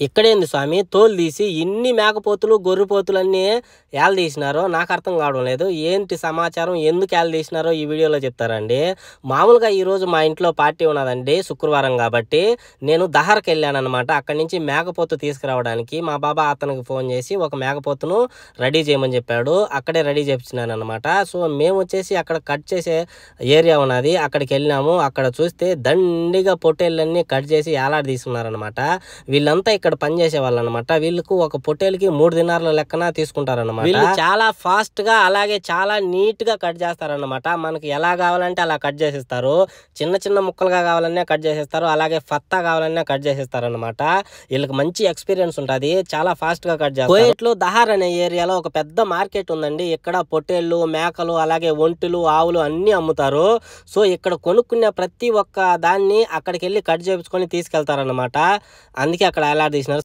ఇక్కడేంది స్వామి తోలు తీసి ఇన్ని మేకపోతులు గొర్రెపోతులన్నీ ఏలదీసినారో నాకు అర్థం కావడం లేదు. ఏంటి సమాచారం, ఎందుకు ఏలదీసినారో ఈ వీడియోలో చెప్తారండి. మామూలుగా ఈరోజు మా ఇంట్లో పార్టీ ఉన్నదండి, శుక్రవారం కాబట్టి నేను దహర్కి వెళ్ళానమాట. అక్కడి నుంచి మేకపోతు తీసుకురావడానికి మా బాబా అతనికి ఫోన్ చేసి ఒక మేకపోతును రెడీ చేయమని చెప్పాడు. అక్కడే రెడీ చేయించినాను అనమాట. సో మేము వచ్చేసి అక్కడ కట్ చేసే ఏరియా ఉన్నది, అక్కడికి వెళ్ళినాము. అక్కడ చూస్తే దండిగా పొట్టేళ్ళన్నీ కట్ చేసి ఏలాడ తీసుకున్నారనమాట. వీళ్ళంతా ఇక్కడ పనిచేసే వాళ్ళు అనమాట. వీళ్ళకు ఒక పొట్టేలకి 3 దినార్ల లెక్కన తీసుకుంటారన్నమాట. వీళ్ళు చాలా ఫాస్ట్ గా అలాగే చాలా నీట్ గా కట్ చేస్తారన్నమాట. మనకి ఎలా కావాలంటే అలా కట్ చేసేస్తారు. చిన్న చిన్న ముక్కలుగా కావాలన్నా కట్ చేసేస్తారు, అలాగే ఫత్తా కావాలన్నా కట్ చేసేస్తారు అనమాట. వీళ్ళకి మంచి ఎక్స్పీరియన్స్ ఉంటుంది, చాలా ఫాస్ట్ గా కట్ చేస్తారు. కోయట్లో దహార్ అనే ఏరియాలో ఒక పెద్ద మార్కెట్ ఉందండి. ఇక్కడ పొట్టేళ్ళు, మేకలు, అలాగే ఒంటెలు, ఆవులు అన్ని అమ్ముతారు. సో ఇక్కడ కొనుక్కునే ప్రతి ఒక్క దాన్ని అక్కడికి వెళ్ళి కట్ చేయించుకొని తీసుకెళ్తారన్నమాట. అందుకే అక్కడ ఎలా తీసినారు.